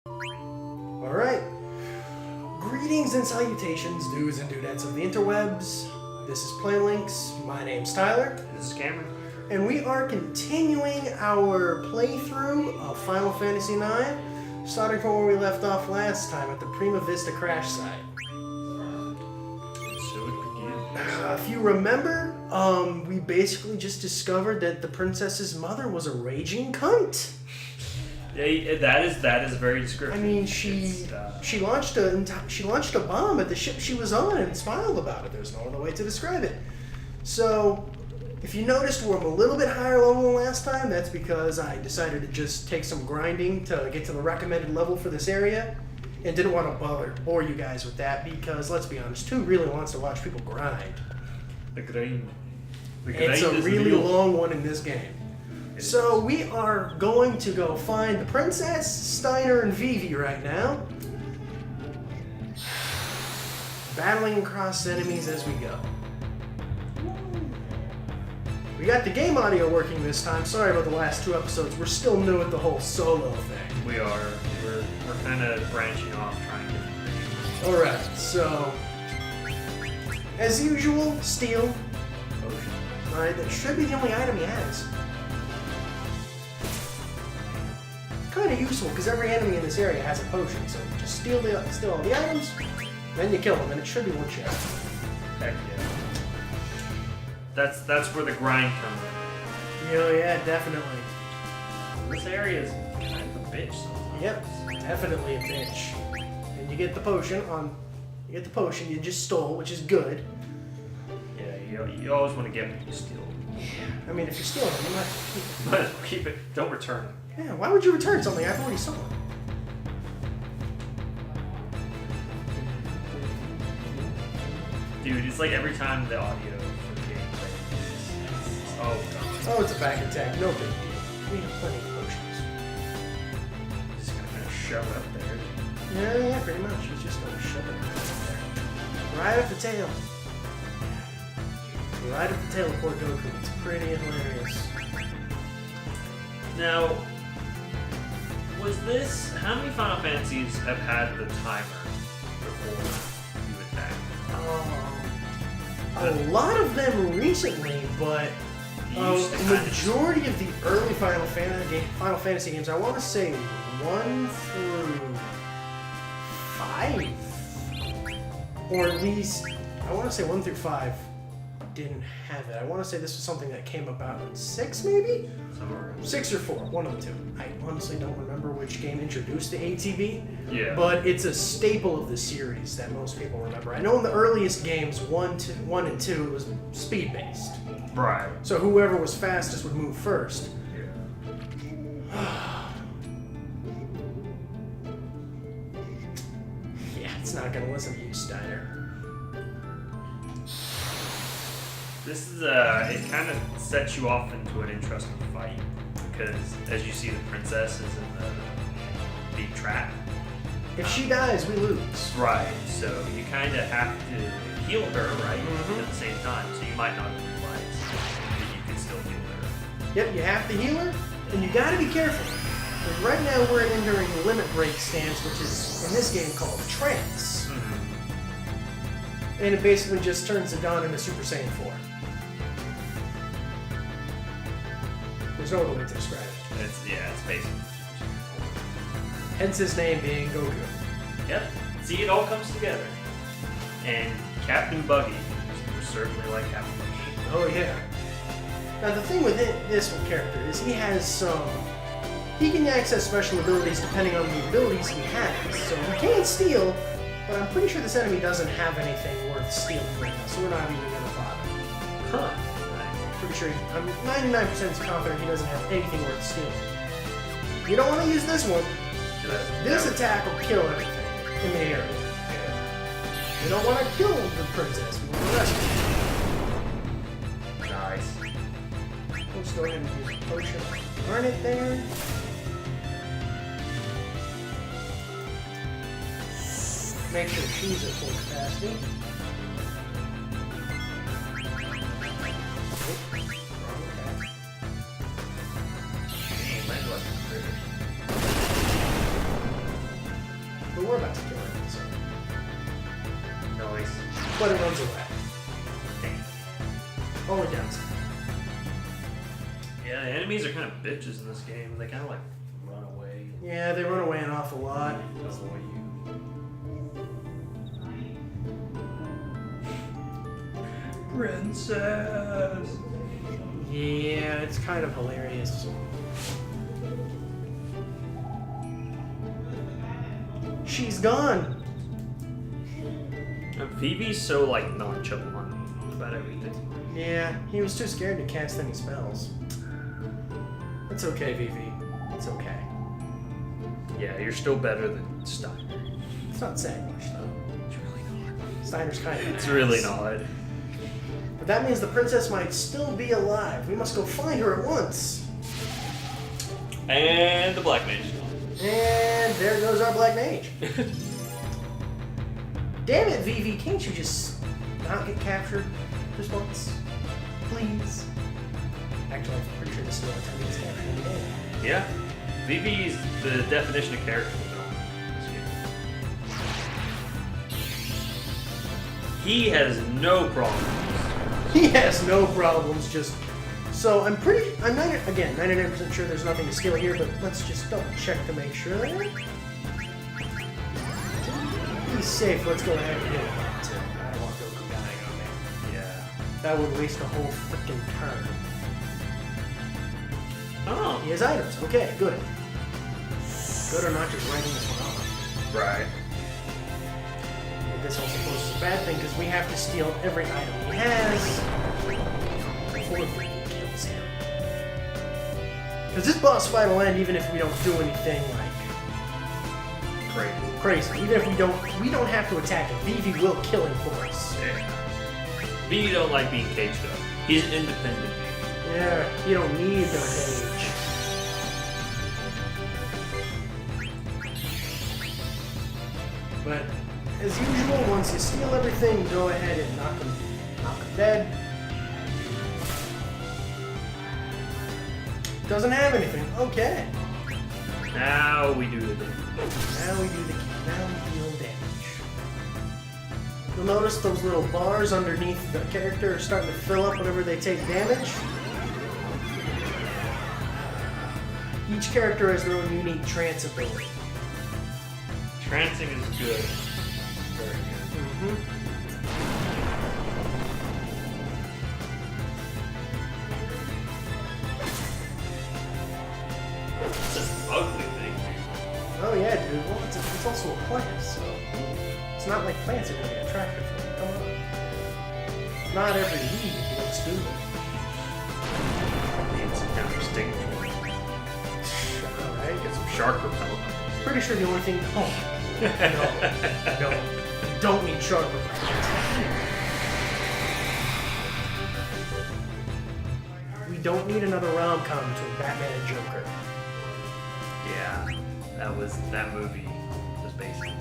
Alright. Greetings and salutations, dudes and dudettes of the interwebs. This is PLink. My name's Tyler. This is Cameron. And we are continuing our playthrough of Final Fantasy IX, starting from where we left off last time at the Prima Vista crash site. So it begins. If you remember, we basically just discovered that the princess's mother was a raging cunt. Yeah, that is very descriptive. I mean, she launched a bomb at the ship she was on and smiled about it. There's no other way to describe it. So, if you noticed, we're a little bit higher level than last time. That's because I decided to just take some grinding to get to the recommended level for this area, and didn't want to bore you guys with that because, let's be honest, who really wants to watch people grind? The grind. It's a really long one in this game. So we are going to go find the Princess, Steiner, and Vivi right now. Battling across enemies as we go. We got the game audio working this time. Sorry about the last two episodes. We're still new at the whole solo thing. We are. We're kind of branching off, trying different things. Alright, so... as usual, steel. Potion. Alright, that should be the only item he has. Kind of useful because every enemy in this area has a potion, so you just steal all the items, then you kill them, and it should be one shot. Heck yeah. That's where the grind comes in. Yeah, definitely. This area is kind of a bitch sometimes. Yep, definitely a bitch. And you get the potion you just stole, which is good. Yeah, you always want to get what you steal. I mean, if you're stealing it, you might have to keep it. But keep it. Don't return it. Yeah, why would you return something I've already stolen? Dude, it's like every time the audio for the game plays. Oh, God. Oh, it's a back attack, no big deal. We have plenty of potions. Just gonna kind of shove it up there. Yeah, pretty much. He's just gonna shove it right there. Right up the tail. Right up the tail of poor Goku. It's pretty hilarious. Now, how many Final Fantasies have had the timer before you attack? A lot of them recently, but the majority of the early Final Fantasy games, I want to say 1 through 5, or at least, I want to say 1 through 5 didn't have it. I want to say this was something that came about in 6, maybe? 6 or 4, one of the two. I honestly don't remember which game introduced the ATB, but it's a staple of the series that most people remember. I know in the earliest games, 1 and 2, it was speed-based. Right. So whoever was fastest would move first. Yeah, it's not going to listen to you, Steiner. This is it kind of sets you off into an interesting fight because as you see the princess is in the big trap. If she dies, we lose. Right, so you kind of have to heal her, right, at the same time, so you might not realize that you can still heal her. Yep, you have to heal her, and you gotta be careful. Because right now we're entering the limit break stance, which is in this game called trance. And it basically just turns the Dawn into Super Saiyan 4. There's no other way to describe it. It's basically. Hence his name being Goku. Yep. See, it all comes together. And Captain Buggy was certainly like Captain Buggy. Oh yeah. Now the thing with this one character is he can access special abilities depending on the abilities he has. So he can steal, but I'm pretty sure this enemy doesn't have anything worth stealing right now, so we're not even gonna bother. Huh. Pretty sure, I'm 99% confident he doesn't have anything worth stealing. You don't want to use this one. This attack will kill everything in the area. You don't want to kill the princess. We want to rescue her. Nice. Let's go ahead and use a potion. Burn it there. Make sure she's at full capacity. we're about to kill it. So. Nice. But it runs away. Only downside. Yeah, the enemies are kind of bitches in this game. They kind of like run away. Yeah, they run away an awful lot. Avoid you. Princess. Yeah, it's kind of hilarious. She's gone. Vivi's so like nonchalant about everything. Yeah, he was too scared to cast any spells. It's okay, Vivi. It's okay. Yeah, you're still better than Steiner. It's not saying much though. It's really not. Steiner's kind of. It's really not. But that means the princess might still be alive. We must go find her at once. And the black mage. And there goes our black mage. Damn it, Vivi, can't you just not get captured just once? Please. Actually, I'm pretty sure this is the only time he gets captured in the game. Yeah. Vivi's the definition of character development. He has no problem. He has no problems, just... So, I'm 99% sure there's nothing to skill here, but let's just double check to make sure. He's safe, let's go ahead and hit him. I don't want Goku dying on me. Yeah. That would waste a whole freaking turn. Oh. He has items, okay, good. Good or not just writing this one off. Right. And this also poses a bad thing, because we have to steal every item he has before he kills him. Because this boss fight will end even if we don't do anything like crazy. Even if we don't have to attack him. Vivi will kill him for us. Yeah. Vivi don't like being caged up. He's independent. Yeah, you don't need no cage. But as usual, once you steal everything, go ahead and knock him dead. Doesn't have anything. Okay. Now we do the damage. Now we deal damage. You'll notice those little bars underneath the character are starting to fill up whenever they take damage. Each character has their own unique trance ability. Trancing is good. Very good. Mm-hmm. It's an ugly thing. Oh yeah, dude. Well, it's also a plant, so it's not like plants are going to be attractive for you. Come on. Not every leaf looks good. Needs some kind of sting. Alright. Get some shark repellent. Pretty sure the only thing... Oh. No. You don't need shark repellent. We don't need another rom-com between Batman and Joker. Yeah. That movie was basically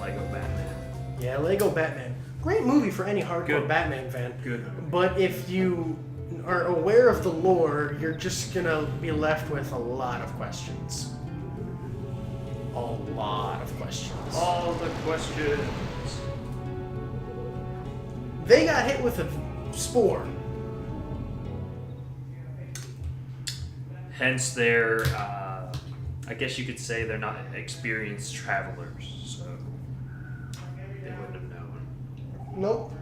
Lego Batman. Yeah, Lego Batman. Great movie for any hardcore Good. Batman fan. Good. But if you are aware of the lore, you're just gonna be left with a lot of questions. A lot of questions. All the questions. They got hit with a spore. Hence their, I guess you could say they're not experienced travelers, so they wouldn't have known. Nope.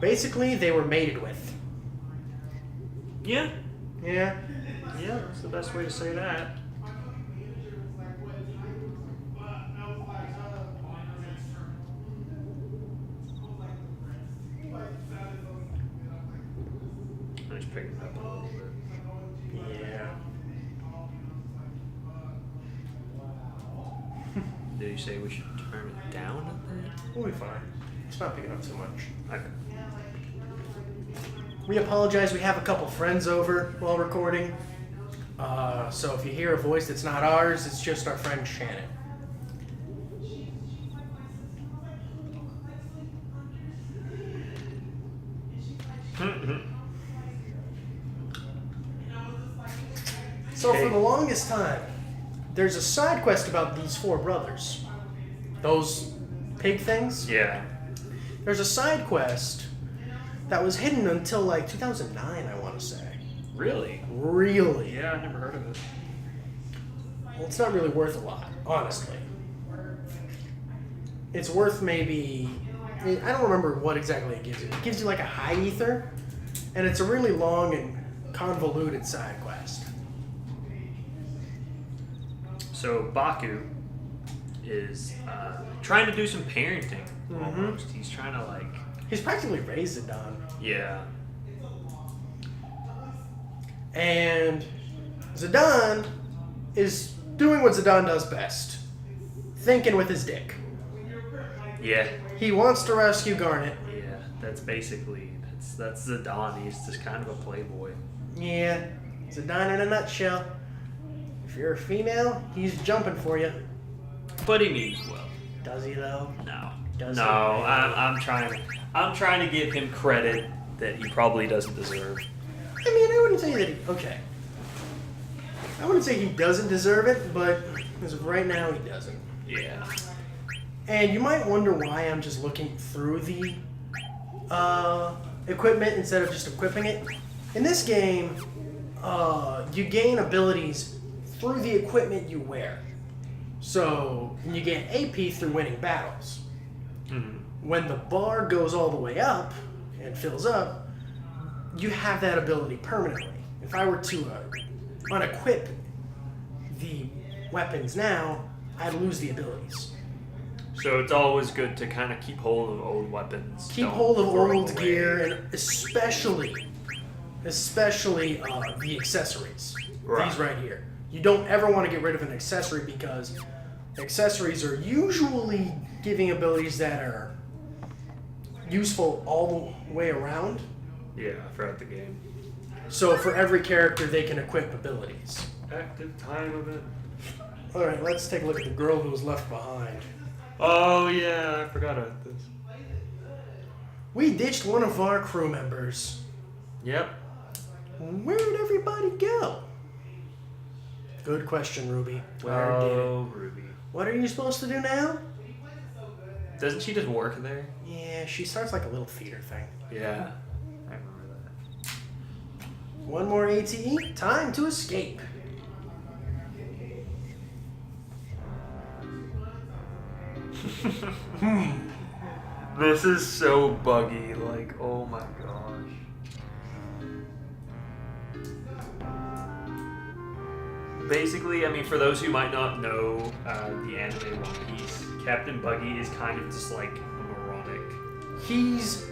Basically, they were mated with. Yeah. Yeah. Yeah, that's the best way to say that. I'm just picking it up a little bit. Yeah. Did you say we should turn it down a bit? We'll be fine. It's not picking up too much. Okay. We apologize. We have a couple friends over while recording. So if you hear a voice that's not ours, it's just our friend Shannon. So for the longest time, there's a side quest about these 4 brothers. Those pig things. Yeah. There's a side quest that was hidden until like 2009, I want to say. Really? Really? Yeah, I never heard of it. Well, it's not really worth a lot, honestly. It's worth maybe... I don't remember what exactly it gives you. It gives you like a high ether, and it's a really long and convoluted side quest. So Baku is trying to do some parenting, almost. He's trying to, like... He's practically raised Zidane. Yeah. And Zidane is doing what Zidane does best. Thinking with his dick. Yeah. He wants to rescue Garnet. Yeah, that's basically... That's Zidane. He's just kind of a playboy. Yeah, Zidane in a nutshell. If you're a female, he's jumping for you. But he means well. Does he though? No. Does no, he? I'm trying to give him credit that he probably doesn't deserve. I mean, I wouldn't say that he... Okay. I wouldn't say he doesn't deserve it, but as of right now, he doesn't. Yeah. And you might wonder why I'm just looking through the equipment instead of just equipping it. In this game, you gain abilities through the equipment you wear. So, you get AP through winning battles. Mm-hmm. When the bar goes all the way up and fills up, you have that ability permanently. If I were to unequip the weapons now, I'd lose the abilities. So it's always good to kind of keep hold of old weapons. Keep Don't hold of throw old away. gear, and especially the accessories. Right. These right here. You don't ever want to get rid of an accessory because accessories are usually giving abilities that are useful all the way around. Yeah, throughout the game. So for every character, they can equip abilities. Active time event. All right, let's take a look at the girl who was left behind. Oh yeah, I forgot about this. We ditched one of our crew members. Yep. Where did everybody go? Good question, Ruby. Where did it? Ruby. What are you supposed to do now? Doesn't she just work there? Yeah, she starts like a little theater thing. Yeah. I remember that. One more ATE. Time to escape. This is so buggy, like, oh my gosh. Basically, I mean, for those who might not know the anime One Piece, Captain Buggy is kind of just like a moronic. He's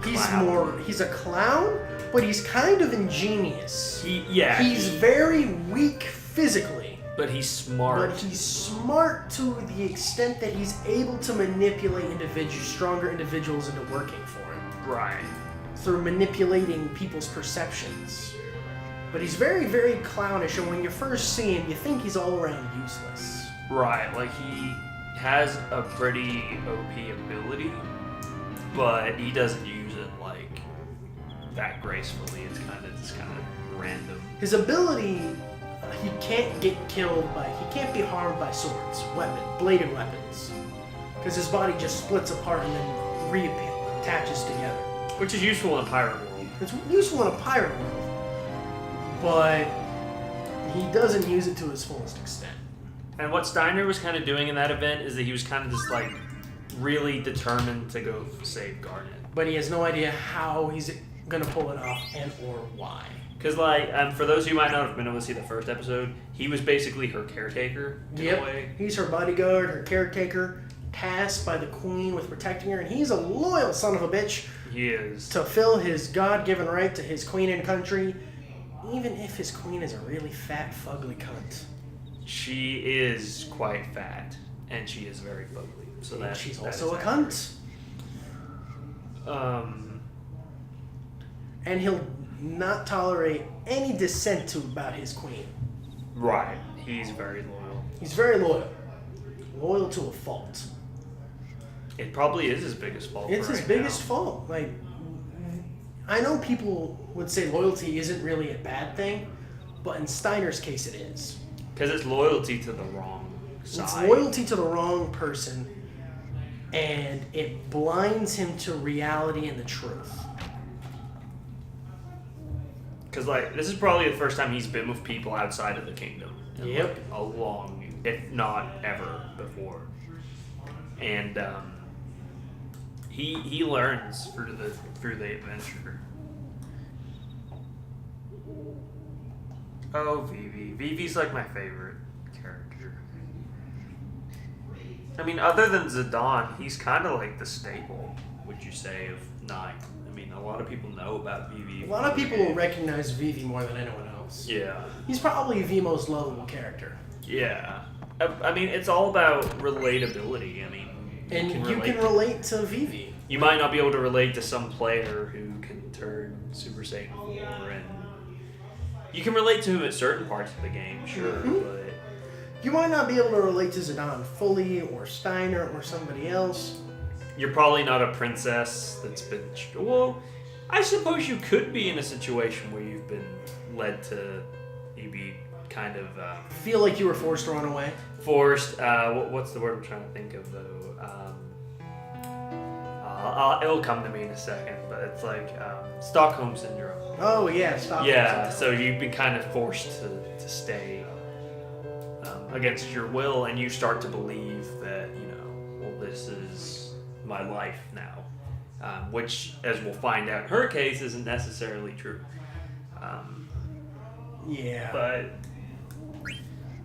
Clown. he's a clown, but he's kind of ingenious. He's very weak physically. But he's smart. But he's smart to the extent that he's able to manipulate stronger individuals into working for him. Right. Through manipulating people's perceptions. But he's very, very clownish, and when you first see him, you think he's all around useless. Right, like he has a pretty OP ability, but he doesn't use it like that gracefully. It's kind of random. His ability, he can't be harmed by swords, bladed weapons. Because his body just splits apart and then reattaches together. Which is useful in a pirate world. It's useful in a pirate world, but he doesn't use it to his fullest extent. And what Steiner was kind of doing in that event is that he was kind of just like really determined to go save Garnet. But he has no idea how he's gonna pull it off and or why. Because for those who might not have been able to see the first episode, he was basically her caretaker in a way. He's her bodyguard, her caretaker, tasked by the queen with protecting her, and he's a loyal son of a bitch. He is. To fill his God-given right to his queen and country, even if his queen is a really fat, fugly cunt. She is quite fat, and she is very ugly. So that she's that also a is cunt. And he'll not tolerate any dissent about his queen. Right. He's very loyal. He's very loyal. Loyal to a fault. It probably is his biggest fault. It's his biggest fault. Like, I know people would say loyalty isn't really a bad thing, but in Steiner's case it is. Because it's loyalty to the wrong side. It's loyalty to the wrong person, and it blinds him to reality and the truth. Because, like, this is probably the first time he's been with people outside of the kingdom. In, Yep. like, a long, if not ever, before. And he learns through the adventure. Oh, Vivi. Vivi's like my favorite character. I mean, other than Zidane, he's kind of like the staple, would you say, of 9. I mean, a lot of people know about Vivi. A lot of people will recognize Vivi more than anyone else. Yeah. He's probably the most lovable character. Yeah. I mean, it's all about relatability. I mean, You can relate to Vivi. You might not be able to relate to some player who can turn Super Saiyan 4, and you can relate to him at certain parts of the game, sure, but You might not be able to relate to Zidane fully, or Steiner, or somebody else. you're probably not a princess that's been... Well, I suppose you could be in a situation where you've been led to maybe kind of... Feel like you were forced to run away. forced... what's the word I'm trying to think of, though? It'll come to me in a second, but it's like Stockholm Syndrome. Oh, yeah, stop. Yeah, so you've been kind of forced to stay against your will, and you start to believe that, well, this is my life now. Which, as we'll find out in her case, isn't necessarily true. Yeah. But,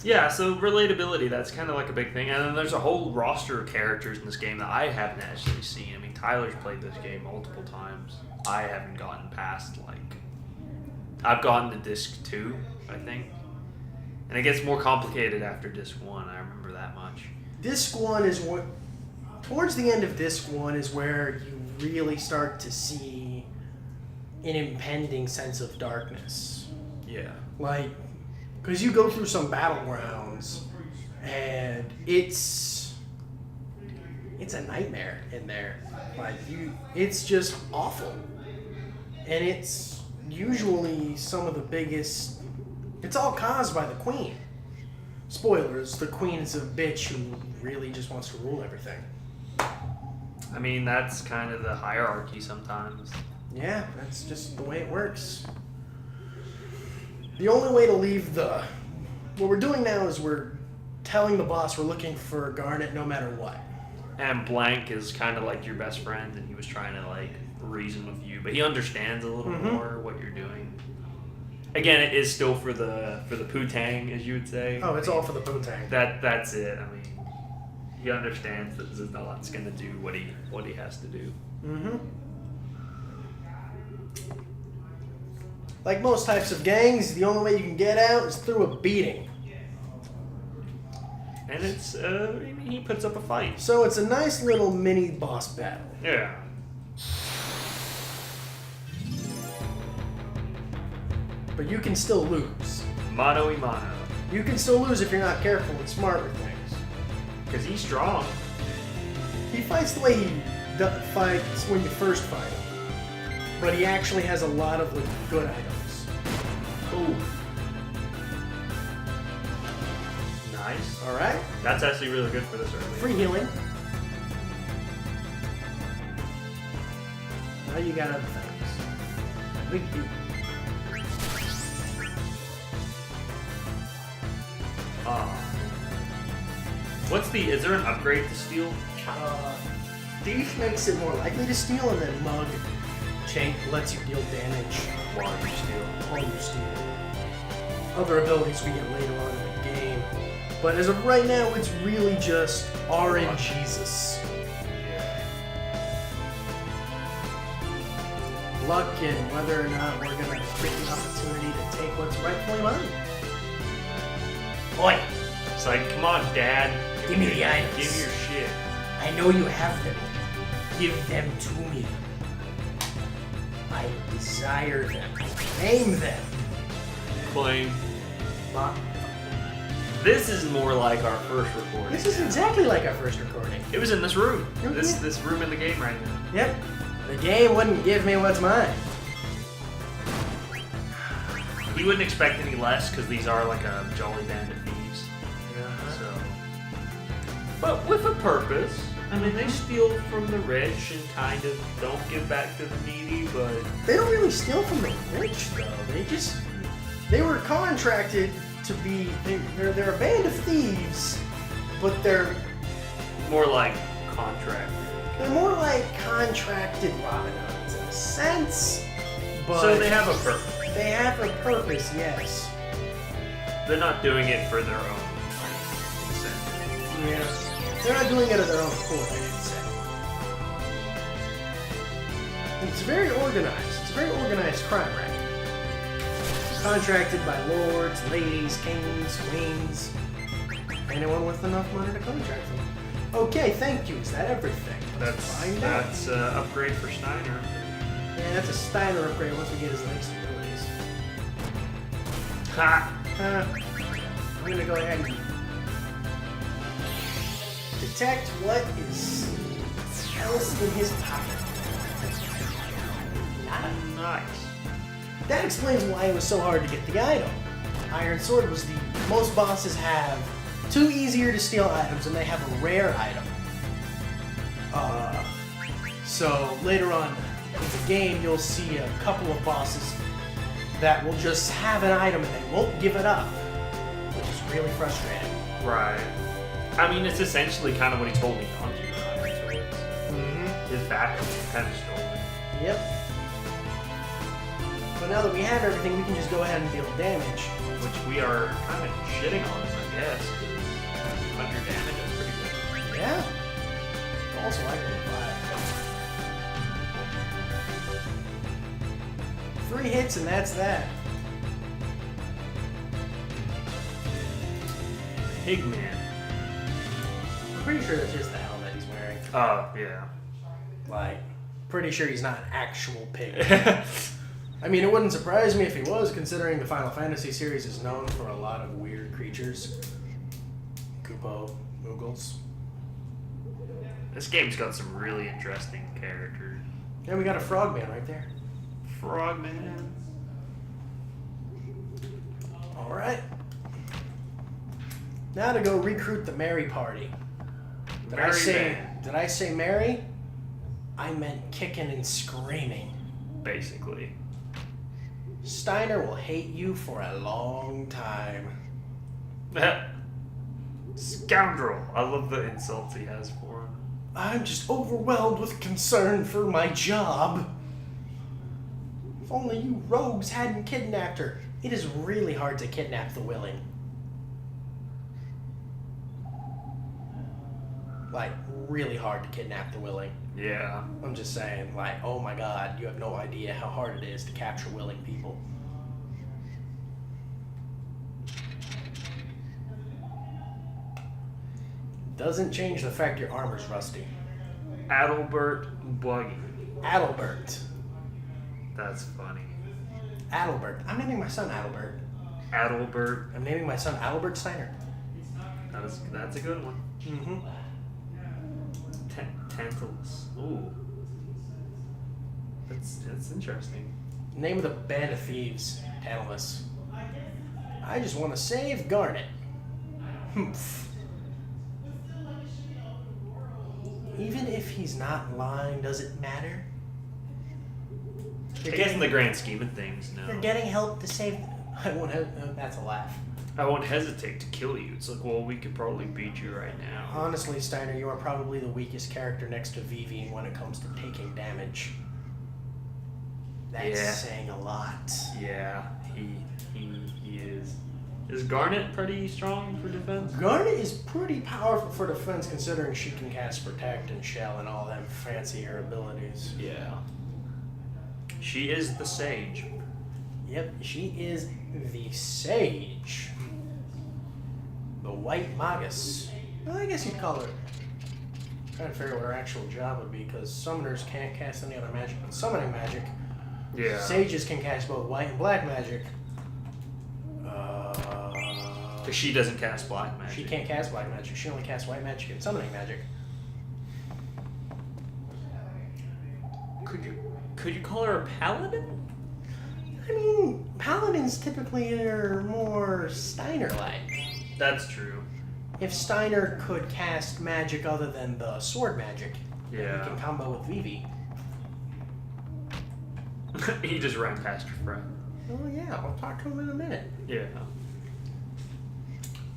yeah, so relatability, that's kind of like a big thing. And then there's a whole roster of characters in this game that I haven't actually seen. I mean, Tyler's played this game multiple times. I haven't gotten past, I've gotten to Disc 2, I think. And it gets more complicated after Disc 1, I remember that much. Disc 1 is what... Towards the end of Disc 1 is where you really start to see an impending sense of darkness. Yeah. Because you go through some battlegrounds, and it's a nightmare in there. It's just awful. And it's usually some of the biggest... It's all caused by the Queen. Spoilers, the Queen is a bitch who really just wants to rule everything. I mean, that's kind of the hierarchy sometimes. Yeah, that's just the way it works. The only way to leave the... What we're doing now is we're telling the boss we're looking for Garnet no matter what. And Blank is kind of like your best friend, and he was trying to, reason with you. But he understands a little more what you're doing. Again, it is still for the Poo-Tang, as you would say. Oh, it's all for the Poo-Tang. That's it. I mean, he understands that Zidane's going to do what he has to do. Mm-hmm. Like most types of gangs, the only way you can get out is through a beating. And it's, he puts up a fight. So it's a nice little mini boss battle. Yeah. But you can still lose. Mano y mano. You can still lose if you're not careful and smart with things. Because he's strong. He fights the way he fights when you first fight him. But he actually has a lot of good items. Ooh. Nice. Alright? That's actually really good for this early. Free healing. Now you got other things. Big beat. Is there an upgrade to steel? Thief makes it more likely to steal, and then Mug lets you deal damage While you steal. while you steal. Other abilities we get later on in the game. But as of right now, it's really just RNGesus. Luck and whether or not we're going to get the opportunity to take what's rightfully mine. Oi! It's like, come on, Dad. Give me the items. Give me your shit. I know you have them. Give them to me. I desire them. Name them. Claim. Ma- This is more like our first recording. This is exactly like our first recording. It was in this room. Oh, yeah. This room in the game right now. Yep. The game wouldn't give me what's mine. You wouldn't expect any less because these are like a jolly band of thieves. but with a purpose. I mean, they steal from the rich and kind of don't give back to the needy, but They don't really steal from the rich, though. They were contracted to be. They're a band of thieves, but they're more like contracted. They're more like contracted Robin Hoods in a sense. But So they have a purpose. They have a purpose, yes. They're not doing it for their own incentive. Yeah. They're not doing it of their own accord, I should say. It's very organized. It's a very organized crime ring. Contracted by lords, ladies, kings, queens. Anyone with enough money to contract them. Okay, thank you. Is that everything? That's upgrade for Steiner. Yeah, that's a Steiner upgrade once we get his next abilities. Ha! I'm gonna go ahead and detect what is else in his pocket. Nice. That explains why it was so hard to get the item. Iron Sword was most bosses have two easier to steal items, and they have a rare item. So later on in the game, you'll see a couple of bosses that will just have an item and they won't give it up, which is really frustrating. Right. I mean, it's essentially kind of what he told me not to. Mm-hmm. His back was kind of stolen. Yep. But now that we have everything, we can just go ahead and deal damage. Which we are kind of shitting on, I guess. 100 damage is pretty good. Yeah. Also, I can 5. 3 hits and that's that. Pigman. I'm pretty sure that's just the helmet he's wearing. Oh, yeah. Like, pretty sure he's not an actual pig. I mean, it wouldn't surprise me if he was, considering the Final Fantasy series is known for a lot of weird creatures. Koopo, Moogles. This game's got some really interesting characters. And we got a frogman right there. Frogman. Alright. Now to go recruit the Merry Party. Did I say Merry? I meant kicking and screaming. Basically. Steiner will hate you for a long time. Scoundrel. I love the insults he has for him. I'm just overwhelmed with concern for my job. If only you rogues hadn't kidnapped her. It is really hard to kidnap the willing. Like, really hard to kidnap the willing. Yeah. I'm just saying, like, oh my god, you have no idea how hard it is to capture willing people. Doesn't change the fact your armor's rusty. Adalbert Buggy. Adalbert. That's funny. Adalbert. I'm naming my son Adalbert. Adalbert. I'm naming my son Adalbert Steiner. That's a good one. Mm-hmm. Tantalus. Ooh. That's interesting. Name of the band of thieves, Tantalus. I just want to save Garnet. Humph. Even if he's not lying, does it matter? I guess in the grand scheme of things, no. You're getting help to save. I won't have. That's a laugh. I won't hesitate to kill you. It's like, well, we could probably beat you right now. Honestly, Steiner, you are probably the weakest character next to Vivi when it comes to taking damage. That's saying a lot. Yeah, he is. Is Garnet pretty strong for defense? Garnet is pretty powerful for defense, considering she can cast Protect and Shell and all them fancier abilities. Yeah. She is the sage. Yep, she is the Sage. The White Magus. Well, I guess you'd call her. I'm trying to figure out what her actual job would be, because summoners can't cast any other magic but summoning magic. Yeah. Sages can cast both white and black magic. Because she doesn't cast black magic. She can't cast black magic. She only casts white magic and summoning magic. Could you call her a paladin? I mean, paladins typically are more Steiner-like. That's true. if Steiner could cast magic other than the sword magic, that Yeah. he can combo with Vivi. He just ran past your friend. Oh yeah, we'll talk to him in a minute. Yeah.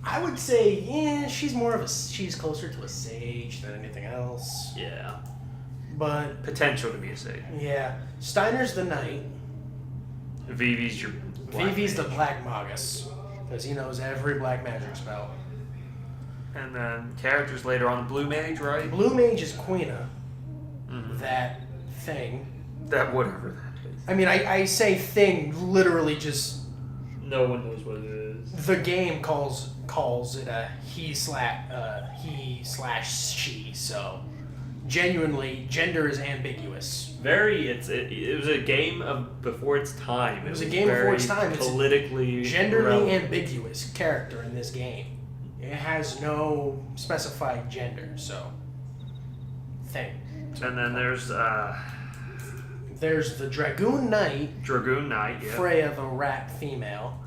I would say, yeah, she's closer to a sage than anything else. Yeah. But Potential to be a sage. yeah, Steiner's the knight. Vivi's your black Vivi's the mage. black magus, because he knows every black magic spell. And then characters later on, the blue mage, right? Blue mage is Quina, Mhm. that thing. That whatever that is. I mean, I say thing literally just No one knows what it is. the game calls it a he slash she. So genuinely, gender is ambiguous. It was a game of before its time. It was a game before its time. It's Politically genderly relevant. ambiguous character in this game. It has no specified gender, so thing. And then there's There's the Dragoon Knight, Dragoon Knight. Yeah. Freya the rat female.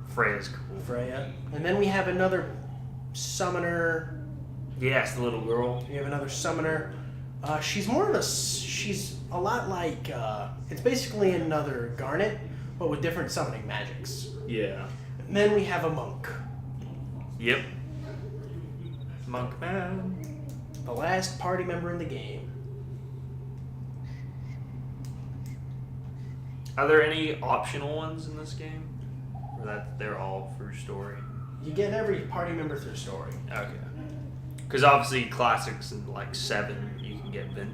Freya's cool. Freya. And then we have another summoner. Yes, the little girl. We have another summoner. She's a lot like, it's basically another Garnet, but with different summoning magics. Yeah. And then we have a monk. Yep. Monk man. The last party member in the game. Are there any optional ones in this game? Or that they're all through story? You get every party member through story. Okay. Because obviously classics in like 7,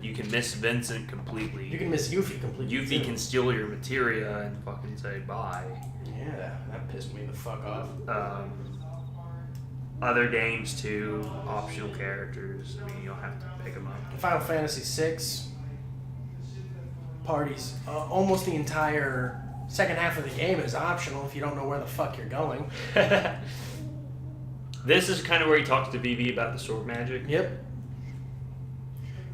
you can miss Vincent completely. You can miss Yuffie completely. Yuffie too. can steal your materia and fucking say bye. Yeah, that pissed me the fuck off. Other games too, optional characters. I mean, you don't have to pick them up. Final Fantasy VI parties. Almost the entire second half of the game is optional if you don't know where the fuck you're going. This is kind of where he talks to Vivi about the sword magic. Yep.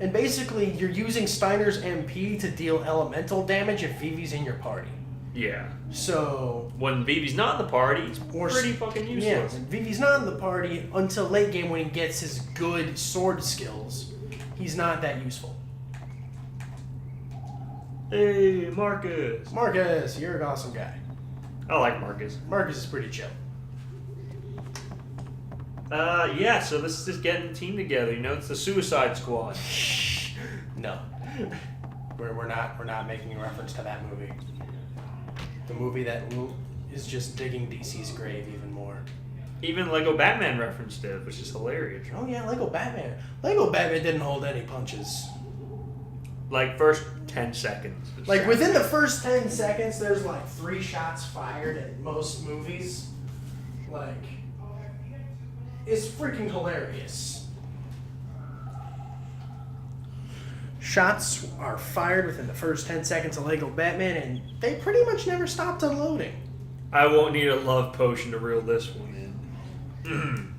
And basically, you're using Steiner's MP to deal elemental damage if Vivi's in your party. Yeah. So, When Vivi's not in the party, he's Or s- pretty fucking yeah, useless. Vivi's not in the party until late game when he gets his good sword skills. He's not that useful. Hey, Marcus. Marcus, you're an awesome guy. I like Marcus. Marcus is pretty chill. Yeah, so this is just getting the team together. You know, it's the Suicide Squad. No, we're not making a reference to that movie. The movie that is just digging DC's grave even more. Even Lego Batman referenced it, which is hilarious. Oh yeah, Lego Batman. Lego Batman didn't hold any punches. Like, first 10 seconds. Like within the first 10 seconds, there's like 3 shots fired at most movies. Like, it's freaking hilarious. Shots are fired within the first 10 seconds of Lego Batman, and they pretty much never stopped unloading. I won't need a love potion to reel this one in.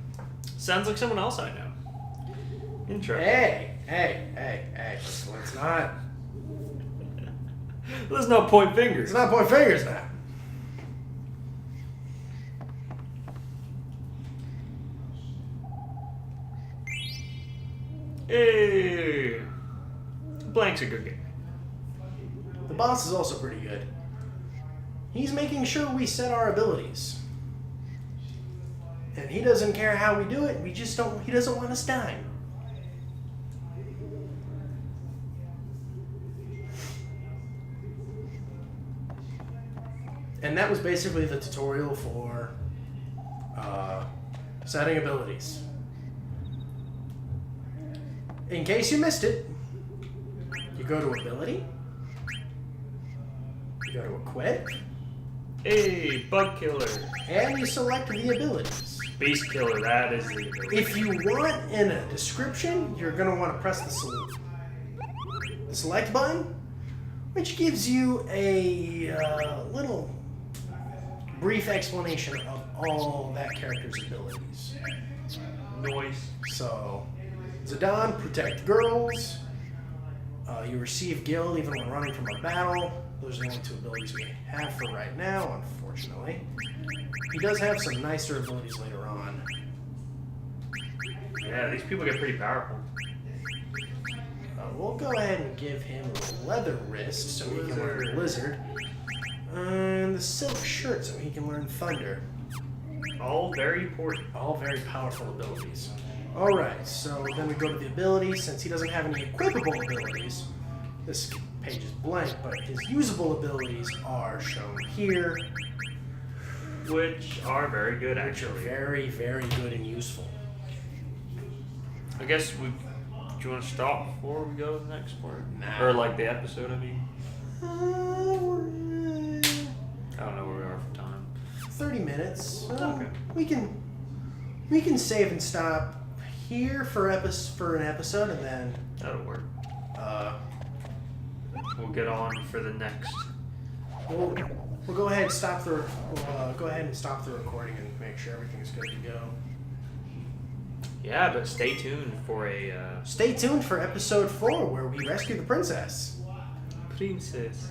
Sounds like someone else I know. Interesting. Hey, let's not. There's no point fingers. Let's not point fingers now. Hey. Blank's a good game. The boss is also pretty good. He's making sure we set our abilities. And he doesn't care how we do it, he doesn't want us dying. And that was basically the tutorial for setting abilities. In case you missed it, you go to ability, you go to equip, Hey, Bug Killer. and you select the abilities. Beast Killer, that is the ability. If you want in a description, you're going to want to press the select button, which gives you a little brief explanation of all that character's abilities. Noise. So, Zidane, protect girls. You receive guild even when running from a battle. Those are the only 2 abilities we have for right now, unfortunately. He does have some nicer abilities later on. Yeah, these people get pretty powerful. We'll go ahead and give him a leather wrist so he can learn Lizard. And the silk shirt so he can learn Thunder. All very important. All very powerful abilities. Alright, so then we go to the abilities. Since he doesn't have any equipable abilities, this page is blank, but his usable abilities are shown here. Which are very good, Which are actually. very, very good and useful. I guess do you want to stop before we go to the next part? Nah. Or like the episode, I mean? Uh, I don't know where we are for time. 30 minutes. Okay. We can save and stop here for an episode, and then That'll work. uh, We'll get on for the next. we'll go ahead and stop the recording and make sure everything's good to go. Yeah, but stay tuned for a Stay tuned for episode 4 where we rescue the princess. princess.